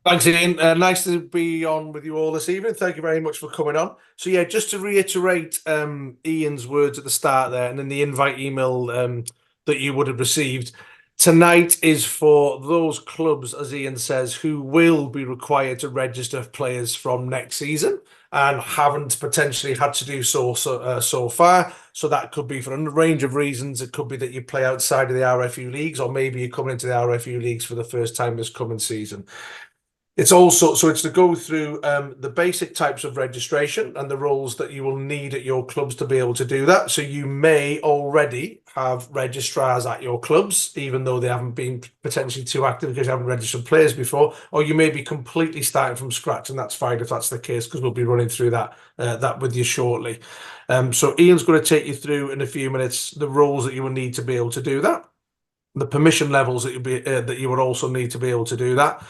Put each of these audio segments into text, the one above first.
Thanks, Ian. Nice to be on with you all this evening. Thank you very much for coming on. So, yeah, just to reiterate Ian's words at the start there, and then the invite email that you would have received. Tonight is for those clubs, as Ian says, who will be required to register players from next season and haven't potentially had to do so far. So that could be for a range of reasons. It could be that you play outside of the RFU leagues, or maybe you're coming into the RFU leagues for the first time this coming season. It's also so it's to go through the basic types of registration and the roles that you will need at your clubs to be able to do that. So you may already have registrars at your clubs, even though they haven't been potentially too active because you haven't registered players before, or you may be completely starting from scratch, and that's fine if that's the case because we'll be running through that with you shortly. So Ian's going to take you through in a few minutes the roles that you will need to be able to do that, the permission levels that you would also need to be able to do that.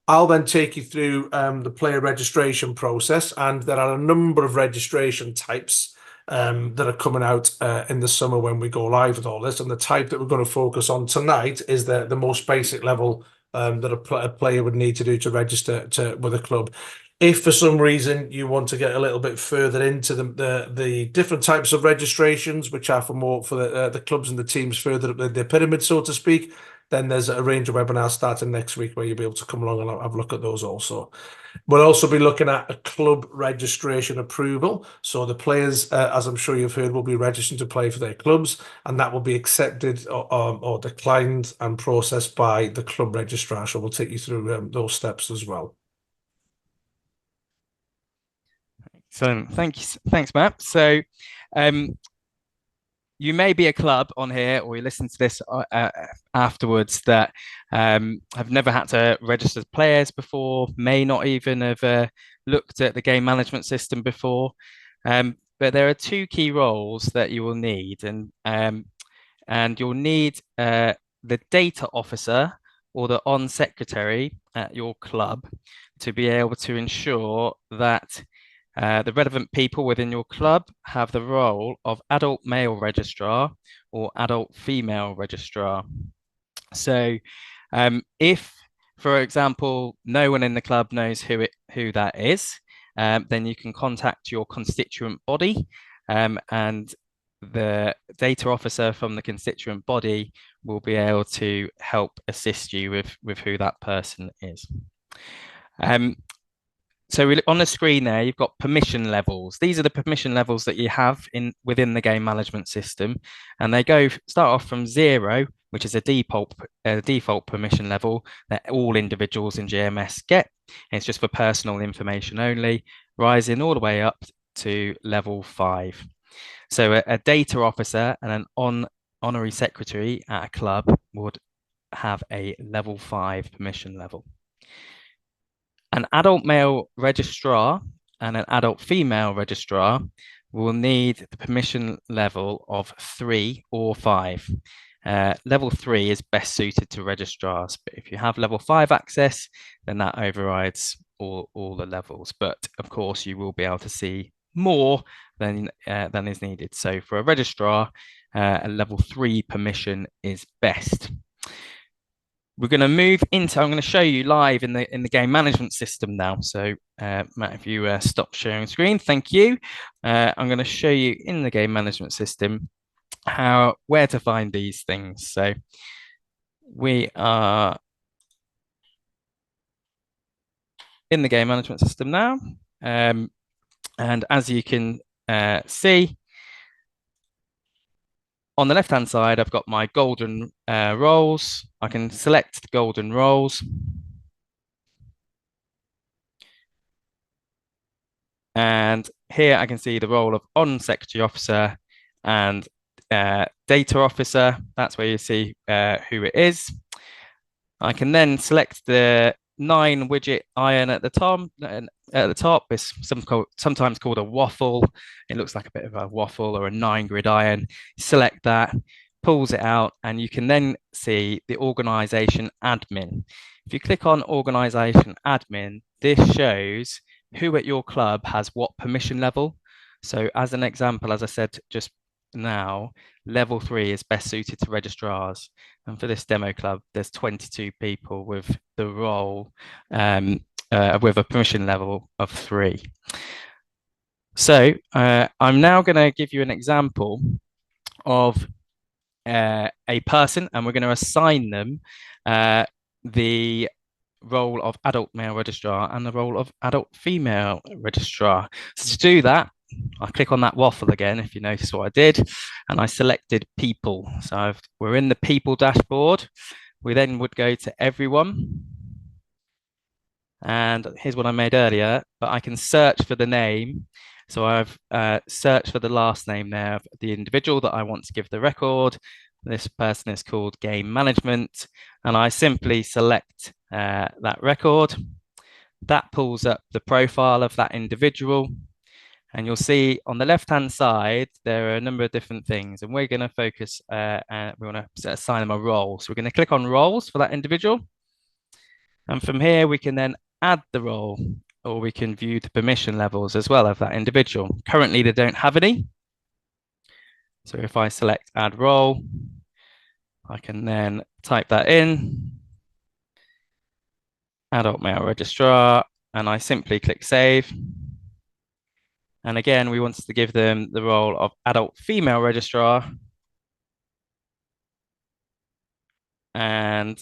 I'll then take you through the player registration process, and there are a number of registration types that are coming out in the summer when we go live with all this. And the type that we're going to focus on tonight is the most basic level that a player would need to do to register with a club. If for some reason you want to get a little bit further into the different types of registrations, which are for the clubs and the teams further up the pyramid, so to speak, then there's a range of webinars starting next week where you'll be able to come along and have a look at those also. We'll also be looking at a club registration approval. So the players, as I'm sure you've heard, will be registering to play for their clubs, and that will be accepted or declined and processed by the club registrar. So we'll take you through those steps as well. So thank you, thanks, Matt. So um, you may be a club on here, or you listen to this afterwards that have never had to register players before, may not even have looked at the game management system before. But there are two key roles that you will need, and you'll need the data officer or the on secretary at your club to be able to ensure that the relevant people within your club have the role of adult male registrar or adult female registrar. So, if, for example, no one in the club knows who that is, then you can contact your constituent body, and the data officer from the constituent body will be able to help assist you with who that person is. Um, so on the screen there, you've got permission levels. These are the permission levels that you have within the game management system, and they start off from 0, which is a default permission level that all individuals in GMS get. It's just for personal information only, rising all the way up to level 5. So a data officer and an honorary secretary at a club would have a level 5 permission level. An adult male registrar and an adult female registrar will need the permission level of 3 or 5. Level 3 is best suited to registrars, but if you have level 5 access, then that overrides all the levels. But of course, you will be able to see more than is needed. So for a registrar, a level 3 permission is best. We're going to move into, I'm going to show you live in the game management system now. So Matt, if you stop sharing screen, thank you. I'm going to show you in the game management system where to find these things. So we are in the game management system now. And as you can see, on the left-hand side, I've got my golden roles. I can select the golden roles. And here I can see the role of on secretary officer and data officer. That's where you see who it is. I can then select the 9 widget iron at the top. It's sometimes called a waffle. It looks like a bit of a waffle or a 9 grid iron. Select that, pulls it out, and you can then see the organization admin. If you click on organization admin, this shows who at your club has what permission level. So as an example, as I said just now, level 3 is best suited to registrars. And for this demo club, there's 22 people with the role, with a permission level of 3. So I'm now going to give you an example of a person, and we're going to assign them the role of adult male registrar and the role of adult female registrar. So to do that, I click on that waffle again, if you notice what I did, and I selected people. So we're in the people dashboard. We then would go to everyone. And here's what I made earlier, but I can search for the name. So I've searched for the last name there of the individual that I want to give the record. This person is called Game Management, and I simply select that record. That pulls up the profile of that individual. And you'll see on the left-hand side, there are a number of different things, and we're going to focus, we want to assign them a role. So we're going to click on roles for that individual. And from here, we can then add the role, or we can view the permission levels as well of that individual. Currently, they don't have any. So if I select add role, I can then type that in, adult male registrar, and I simply click save. And again, we wanted to give them the role of adult female registrar. And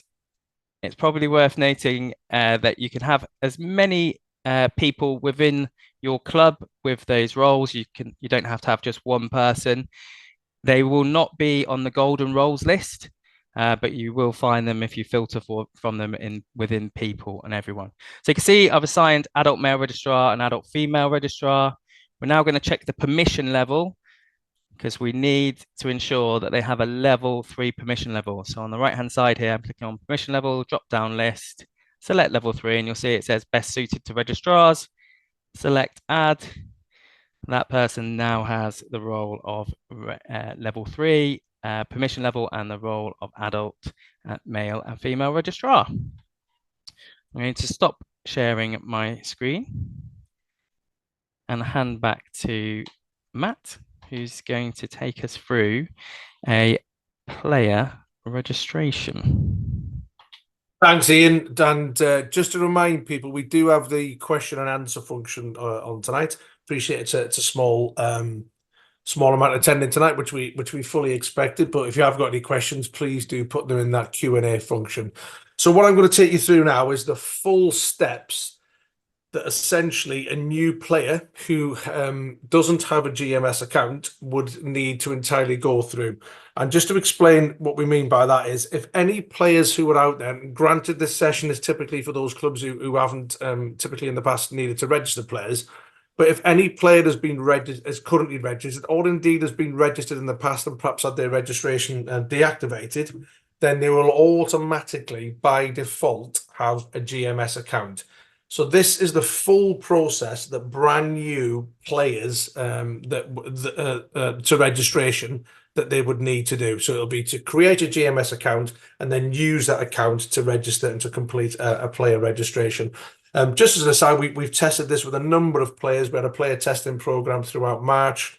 it's probably worth noting that you can have as many people within your club with those roles. You don't have to have just one person. They will not be on the golden roles list, but you will find them if you filter from them within people and everyone. So you can see I've assigned adult male registrar and adult female registrar. We're now going to check the permission level, because we need to ensure that they have a level 3 permission level. So on the right-hand side here, I'm clicking on permission level, drop-down list, select level 3, and you'll see it says best suited to registrars. Select add. That person now has the role of level 3 permission level and the role of adult male and female registrar. I'm going to stop sharing my screen and hand back to Matt, who's going to take us through a player registration. Thanks, Ian. And just to remind people, we do have the question and answer function on tonight. Appreciate it's a small small amount attending tonight, which we fully expected. But if you have got any questions, please do put them in that Q&A function. So what I'm going to take you through now is the full steps that essentially a new player who doesn't have a GMS account would need to entirely go through. And just to explain what we mean by that is, if any players who are out there, and granted this session is typically for those clubs who haven't typically in the past needed to register players, but if any player has been is currently registered, or indeed has been registered in the past and perhaps had their registration deactivated, then they will automatically, by default, have a GMS account. So this is the full process that brand new players to registration that they would need to do. So it'll be to create a GMS account and then use that account to register and to complete a player registration. Just as an aside, we've tested this with a number of players. We had a player testing program throughout March,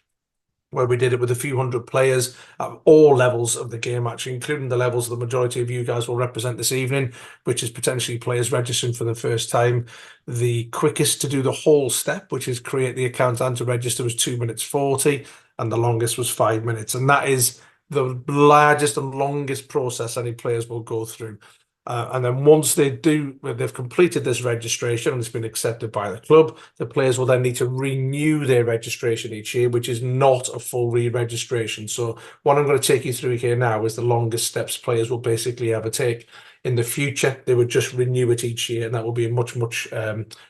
where we did it with a few hundred players at all levels of the game, actually, including the levels the majority of you guys will represent this evening, which is potentially players registering for the first time. The quickest to do the whole step, which is create the account and to register, was 2 minutes 40, and the longest was 5 minutes. And that is the largest and longest process any players will go through. And then once they've completed this registration and it's been accepted by the club, the players will then need to renew their registration each year, which is not a full re-registration. So what I'm going to take you through here now is the longest steps players will basically ever take. In the future, they would just renew it each year, and that will be a much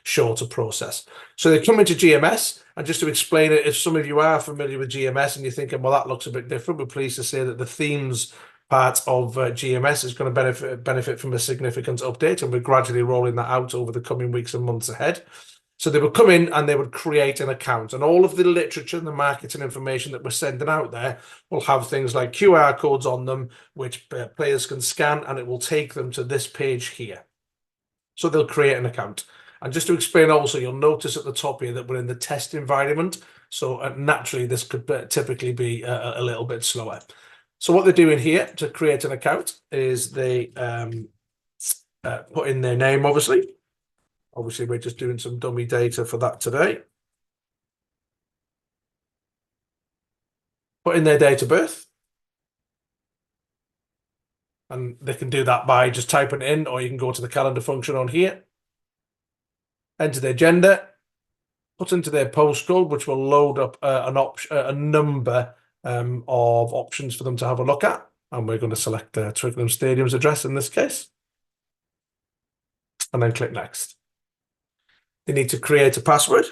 shorter process. So they come into GMS, and just to explain it, if some of you are familiar with GMS and you're thinking, well, that looks a bit different, we're pleased to say that the themes part of GMS is going to benefit from a significant update, and we're gradually rolling that out over the coming weeks and months ahead. So they would come in and they would create an account, and all of the literature and the marketing information that we're sending out there will have things like QR codes on them, which players can scan, and it will take them to this page here. So they'll create an account. And just to explain also, you'll notice at the top here that we're in the test environment. So naturally, this could typically be a little bit slower. So what they're doing here to create an account is they put in their name, obviously. Obviously, we're just doing some dummy data for that today. Put in their date of birth. And they can do that by just typing it in, or you can go to the calendar function on here. Enter their gender. Put into their postcode, which will load up a number of options for them to have a look at. And we're going to select Twickenham Stadium's address in this case. And then click next. They need to create a password.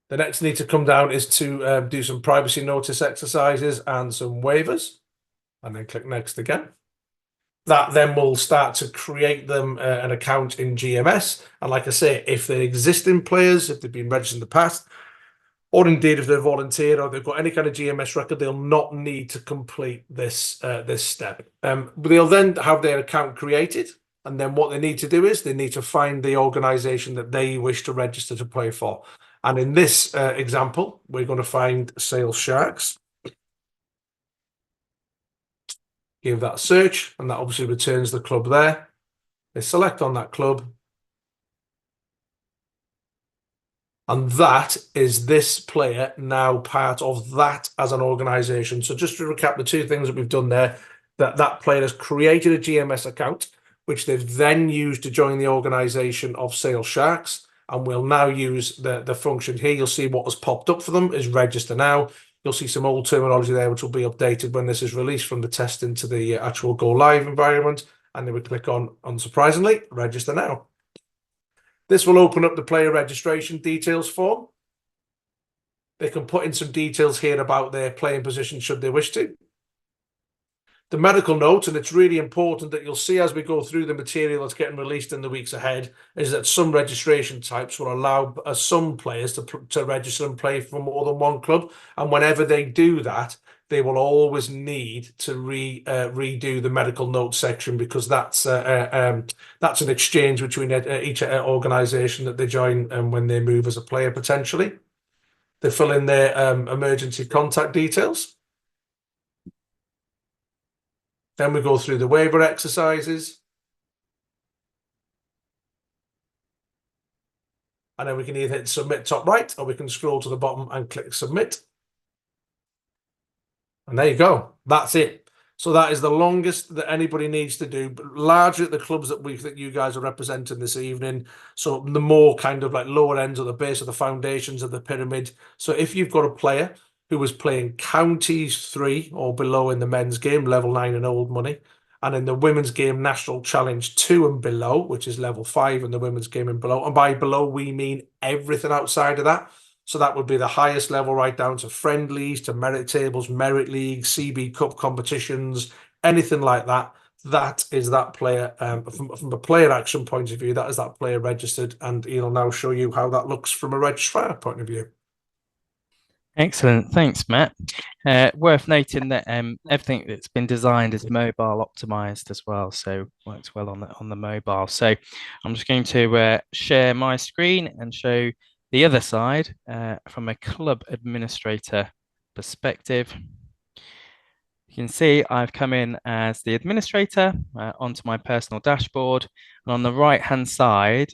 The next need to come down is to do some privacy notice exercises and some waivers. And then click next again. That then will start to create them an account in GMS. And like I say, if they're existing players, if they've been registered in the past, or indeed if they're volunteered or they've got any kind of GMS record, they'll not need to complete this this step. They'll then have their account created, and then what they need to do is they need to find the organisation that they wish to register to play for. And in this example, we're going to find Sale Sharks. Give that a search, and that obviously returns the club there. They select on that club. And that is this player now part of that as an organisation. So just to recap the two things that we've done there, that player has created a GMS account, which they've then used to join the organisation of Sale Sharks. And we'll now use the function here. You'll see what has popped up for them is register now. You'll see some old terminology there, which will be updated when this is released from the test into the actual go live environment. And then we click on, unsurprisingly, register now. This will open up the player registration details form. They can put in some details here about their playing position should they wish to. The medical note, and it's really important that you'll see as we go through the material that's getting released in the weeks ahead, is that some registration types will allow some players to register and play for more than one club. And whenever they do that, they will always need to redo the medical note section, because that's an exchange between each organisation that they join when they move as a player potentially. They fill in their emergency contact details. Then we go through the waiver exercises. And then we can either hit submit top right, or we can scroll to the bottom and click submit. And there you go. That's it. So that is the longest that anybody needs to do, but largely at the clubs that you guys are representing this evening. So the more kind of like lower ends of the base of the foundations of the pyramid. So if you've got a player who was playing counties 3 or below in the men's game, level 9 and old money, and in the women's game, national challenge 2 and below, which is level 5 in the women's game and below. And by below, we mean everything outside of that. So that would be the highest level, right down to friendlies, to merit tables, merit leagues, CB Cup competitions, anything like that. That is that player. From a player action point of view, that is that player registered, and he'll now show you how that looks from a registrar point of view. Excellent, thanks, Matt. Worth noting that everything that's been designed is mobile optimized as well, so works well on the mobile. So I'm just going to share my screen and show the other side from a club administrator perspective. You can see I've come in as the administrator onto my personal dashboard, and on the right hand side,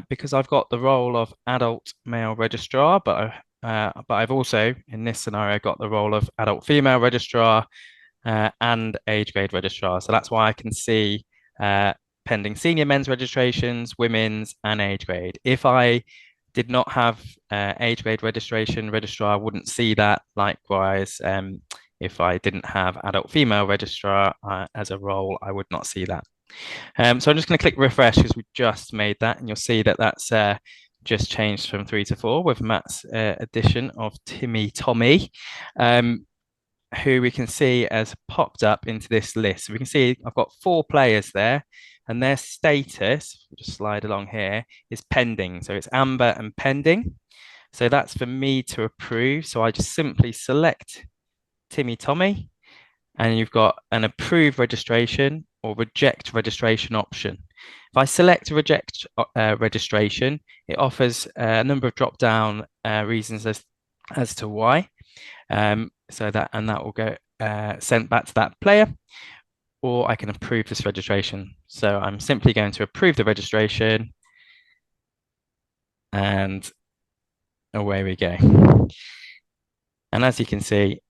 because I've got the role of adult male registrar, but I've also in this scenario got the role of adult female registrar and age grade registrar. So that's why I can see pending senior men's registrations, women's, and age grade. If I did not have age grade registrar, I wouldn't see that. Likewise, if I didn't have adult female registrar as a role, I would not see that. So I'm just going to click refresh because we just made that, and you'll see that that's just changed from 3 to 4 with Matt's addition of Timmy Tommy, who we can see has popped up into this list. So we can see I've got 4 players there, and their status, we'll just slide along here, is pending. So it's amber and pending. So that's for me to approve. So I just simply select Timmy Tommy, and you've got an approve registration or reject registration option. If I select reject registration, it offers a number of drop-down reasons as to why. So that will go sent back to that player, or I can approve this registration. So I'm simply going to approve the registration, and away we go. And as you can see,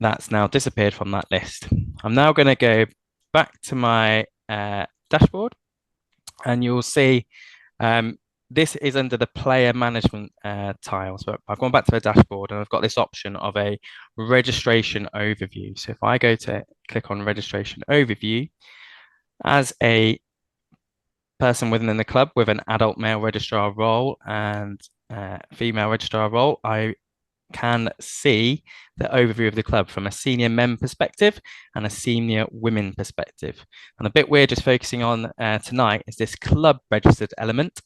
that's now disappeared from that list. I'm now going to go back to my dashboard, and you'll see this is under the player management tile. So I've gone back to the dashboard and I've got this option of a registration overview. So if I go to click on registration overview, as a person within the club with an adult male registrar role and female registrar role, I can see the overview of the club from a senior men perspective and a senior women perspective. And the bit we're just focusing on tonight is this club registered element.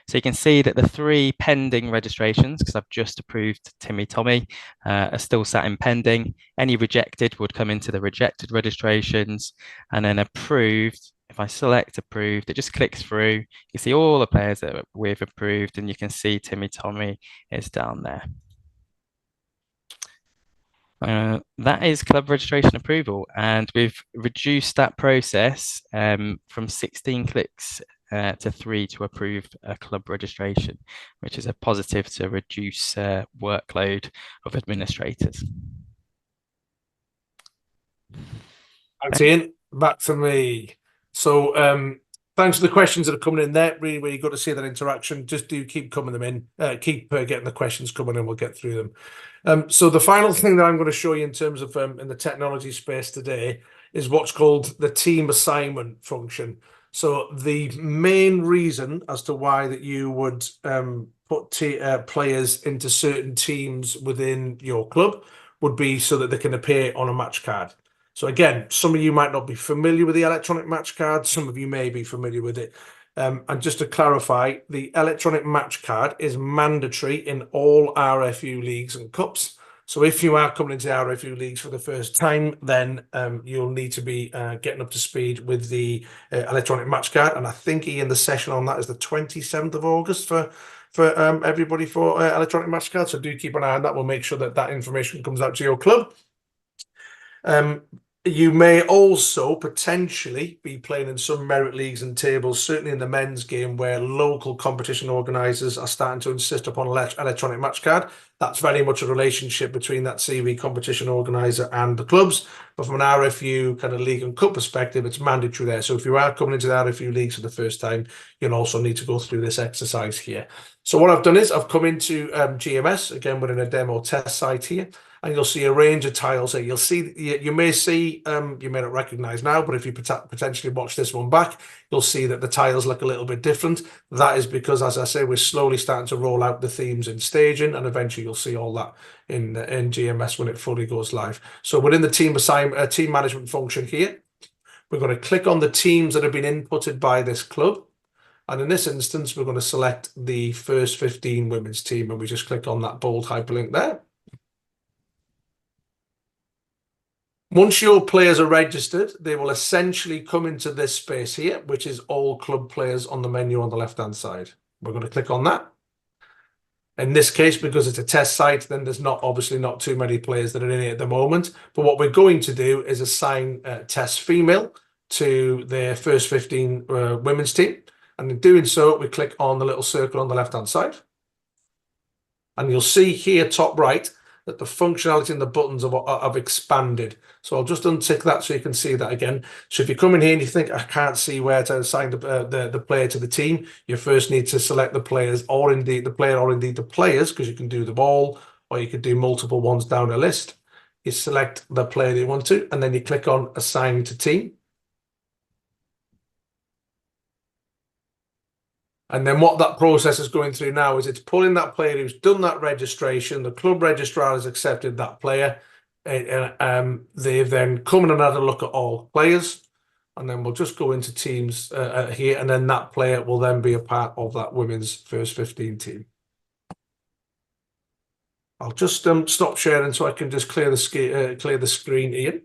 So you can see that the 3 pending registrations, because I've just approved Timmy Tommy, are still sat in pending. Any rejected would come into the rejected registrations, and then approved. If I select approved, it just clicks through. You see all the players that we've approved, and you can see Timmy Tommy is down there. That is club registration approval, and we've reduced that process from 16 clicks to 3 to approve a club registration, which is a positive to reduce workload of administrators. Thanks, Ian. Back to me. So thanks for the questions that are coming in there. Really, really good to see that interaction. Just do keep coming them in. Keep getting the questions coming in. We'll get through them. So the final thing that I'm going to show you in terms of in the technology space today is what's called the team assignment function. So the main reason as to why that you would put players into certain teams within your club would be so that they can appear on a match card. So again, some of you might not be familiar with the electronic match card. Some of you may be familiar with it. And just to clarify, the electronic match card is mandatory in all RFU leagues and cups. So if you are coming into RFU leagues for the first time, then you'll need to be getting up to speed with the electronic match card. And I think, Ian, the session on that is the 27th of August for everybody for electronic match cards. So do keep an eye on that. We'll make sure that that information comes out to your club. You may also potentially be playing in some merit leagues and tables, certainly in the men's game, where local competition organisers are starting to insist upon electronic match card. That's very much a relationship between that CV competition organiser and the clubs. But from an RFU kind of league and cup perspective, it's mandatory there. So if you are coming into the RFU leagues for the first time, you'll also need to go through this exercise here. So what I've done is I've come into GMS. Again, we're in a demo test site here. And you'll see a range of tiles here. You'll see, you may see, you may not recognize now, but if you potentially watch this one back, you'll see that the tiles look a little bit different. That is because, as I say, we're slowly starting to roll out the themes in staging, and eventually you'll see all that in GMS when it fully goes live. So within the team management function here, we're going to click on the teams that have been inputted by this club. And in this instance, we're going to select the first 15 women's team, and we just click on that bold hyperlink there. Once your players are registered, they will essentially come into this space here, which is all club players on the menu on the left-hand side. We're going to click on that. In this case, because it's a test site, then there's obviously not too many players that are in it at the moment. But what we're going to do is assign test female to their first 15 women's team. And in doing so, we click on the little circle on the left-hand side. And you'll see here, top right, that the functionality and the buttons have expanded. So I'll just untick that so you can see that again. So if you come in here and you think, I can't see where to assign the player to the team, you first need to select the players or indeed the player or indeed the players, because you can do them all, or you could do multiple ones down a list. You select the player that you want to, and then you click on assign to team. And then what that process is going through now is it's pulling that player who's done that registration. The club registrar has accepted that player. They've then come in and had a look at all players. And then we'll just go into teams here. And then that player will then be a part of that women's first 15 team. I'll just stop sharing so I can just clear the screen, Ian,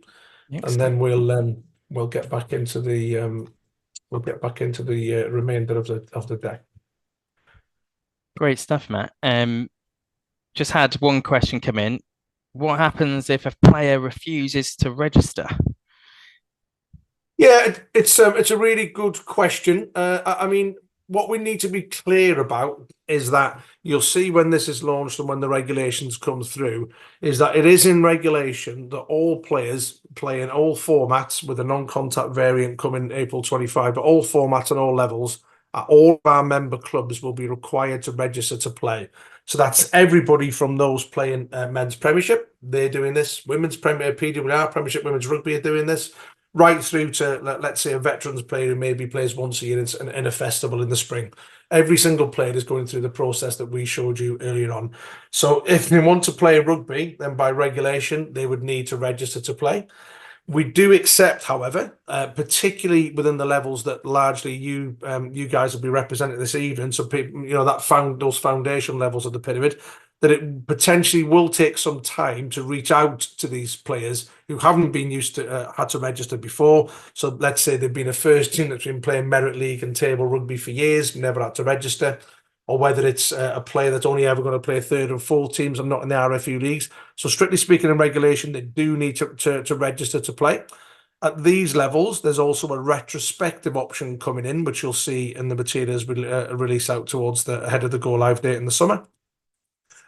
and then Excellent. we'll get back into the remainder of the deck. Great stuff, Matt. Just had one question come in. What happens if a player refuses to register? Yeah, it's a really good question. I mean, what we need to be clear about is that you'll see when this is launched and when the regulations come through, is that it is in regulation that all players play in all formats with a non-contact variant coming April 25, but all formats and all levels, all of our member clubs will be required to register to play. So that's everybody from those playing men's Premiership, they're doing this. Women's Premier, PWR Premiership, Women's Rugby are doing this, right through to, let's say, a veterans player who maybe plays once a year in a festival in the spring. Every single player is going through the process that we showed you earlier on. So if they want to play rugby, then by regulation, they would need to register to play. We do accept, however, particularly within the levels that largely you guys will be representing this evening. So people, those foundation levels of the pyramid, that it potentially will take some time to reach out to these players who haven't been used to had to register before. So let's say they've been a first team that's been playing Merit League and table rugby for years, never had to register, or whether it's a player that's only ever going to play third and fourth teams and not in the RFU leagues. So strictly speaking, in regulation, they do need to register to play. At these levels, there's also a retrospective option coming in, which you'll see in the materials release out towards the ahead of the go live date in the summer.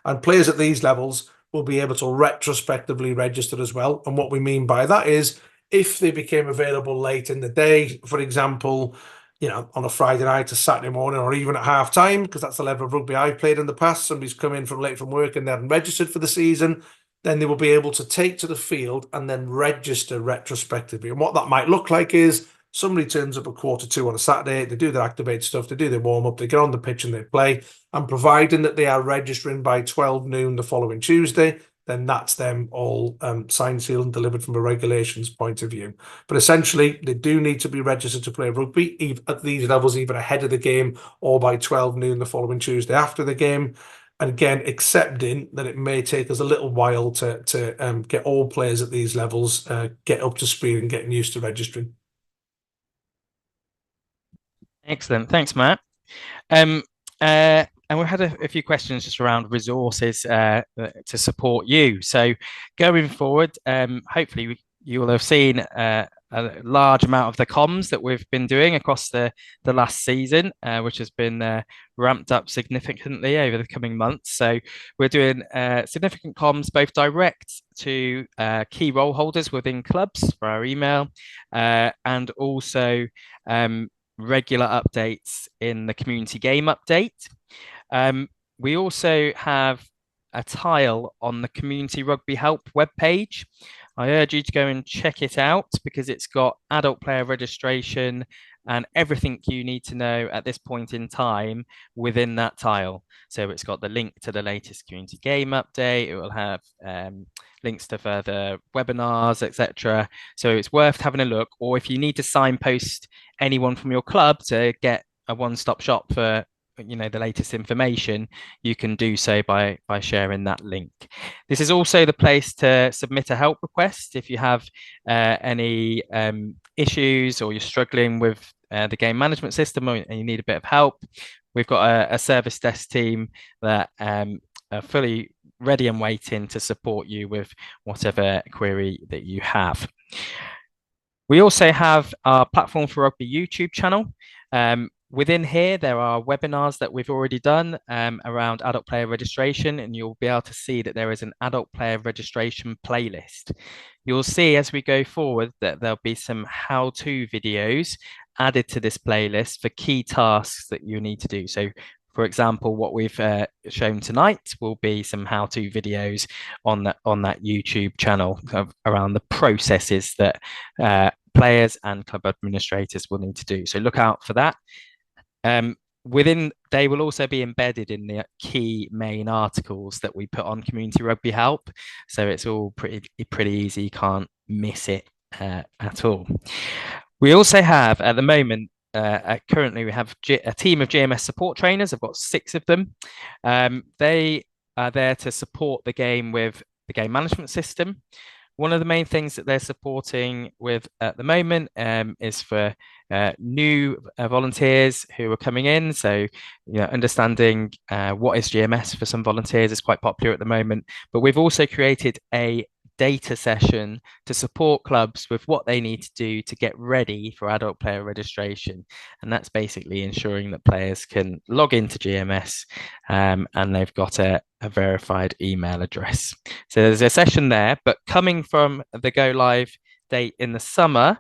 And players at these levels will be able to retrospectively register as well. And what we mean by that is if they became available late in the day, for example, on a Friday night to Saturday morning, or even at half time, because that's the level of rugby I've played in the past. Somebody's come in from late from work and they haven't registered for the season, then they will be able to take to the field and then register retrospectively. And what that might look like is somebody turns up at 1:45 on a Saturday, they do their activate stuff, they do their warm up, they get on the pitch and they play. And providing that they are registering by 12 noon the following Tuesday, then that's them all signed, sealed, and delivered from a regulations point of view. But essentially, they do need to be registered to play rugby at these levels, either ahead of the game or by 12 noon the following Tuesday after the game. And again, accepting that it may take us a little while to get all players at these levels get up to speed and getting used to registering. Excellent. Thanks, Matt. And we had a few questions just around resources to support you. So going forward, hopefully you will have seen a large amount of the comms that we've been doing across the last season, which has been ramped up significantly over the coming months. So we're doing significant comms, both direct to key role holders within clubs for our email, and also regular updates in the community game update. We also have a tile on the Community Rugby Help webpage. I urge you to go and check it out because it's got adult player registration and everything you need to know at this point in time within that tile. So it's got the link to the latest community game update. It will have links to further webinars, etc. So it's worth having a look. Or if you need to signpost anyone from your club to get a one-stop shop for the latest information, you can do so by sharing that link. This is also the place to submit a help request if you have any issues or you're struggling with the game management system and you need a bit of help. We've got a service desk team that are fully ready and waiting to support you with whatever query that you have. We also have our Platform for Rugby YouTube channel. Within here, there are webinars that we've already done around adult player registration, and you'll be able to see that there is an adult player registration playlist. You'll see as we go forward that there'll be some how-to videos added to this playlist for key tasks that you need to do. So, for example, what we've shown tonight will be some how-to videos on that YouTube channel around the processes that players and club administrators will need to do. So look out for that. They will also be embedded in the key main articles that we put on Community Rugby Help. So it's all pretty easy. You can't miss it at all. We also have at the moment, currently we have a team of GMS support trainers. I've got 6 of them. They are there to support the game with the game management system. One of the main things that they're supporting with at the moment is for new volunteers who are coming in. So, understanding what is GMS for some volunteers is quite popular at the moment. But we've also created a data session to support clubs with what they need to do to get ready for adult player registration. And that's basically ensuring that players can log into GMS and they've got a verified email address. So there's a session there, but coming from the go live date in the summer,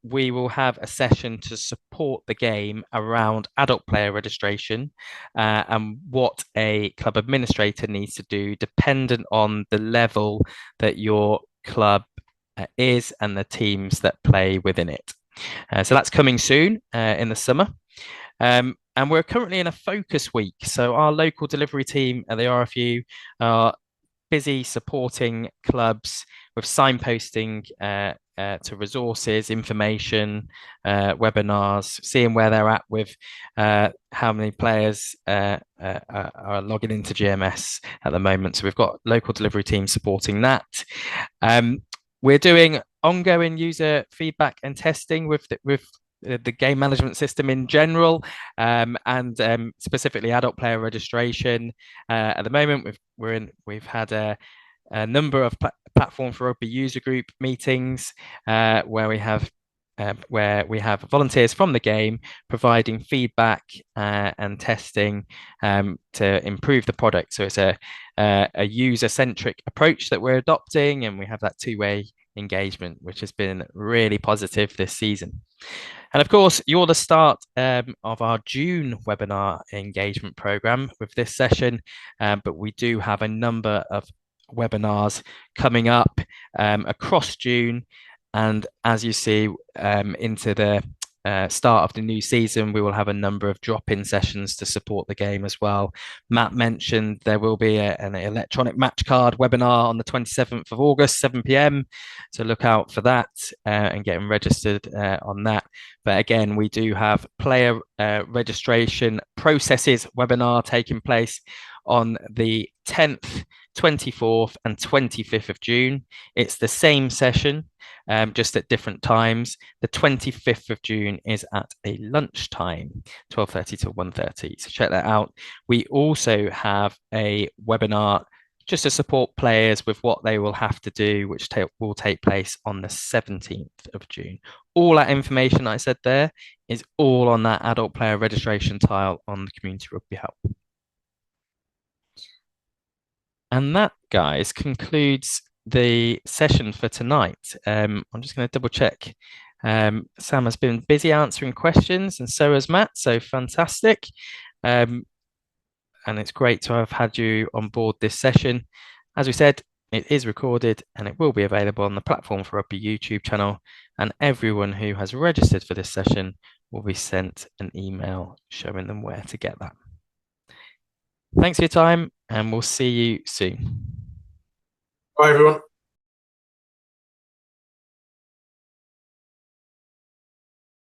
we will have a session to support the game around adult player registration and what a club administrator needs to do dependent on the level that your club is and the teams that play within it. So that's coming soon in the summer. And we're currently in a focus week. So our local delivery team at the RFU are busy supporting clubs with signposting to resources, information, webinars, seeing where they're at with how many players are logging into GMS at the moment. So we've got local delivery teams supporting that. We're doing ongoing user feedback and testing with the game management system in general, and specifically adult player registration. At the moment, we've had a number of platform for rugby user group meetings where we have volunteers from the game providing feedback and testing to improve the product. So it's a user-centric approach that we're adopting, and we have that two-way engagement, which has been really positive this season. And of course, you're the start of our June webinar engagement program with this session, but we do have a number of webinars coming up across June. And as you see into the start of the new season, we will have a number of drop-in sessions to support the game as well. Matt mentioned there will be an electronic match card webinar on the 27th of August, 7 p.m. So look out for that and getting registered on that. But again, we do have player registration processes webinar taking place on the 10th, 24th and 25th of June. It's the same session, just at different times. The 25th of June is at a lunchtime, 12:30 to 1:30. So check that out. We also have a webinar just to support players with what they will have to do, which will take place on the 17th of June. All that information I said there is all on that adult player registration tile on the Community Rugby Hub. And that, guys, concludes the session for tonight. I'm just going to double check. Sam has been busy answering questions, and so has Matt. So fantastic. And it's great to have had you on board this session. As we said, it is recorded and it will be available on the Platform for Rugby YouTube channel. And everyone who has registered for this session will be sent an email showing them where to get that. Thanks for your time, and we'll see you soon. Bye, everyone.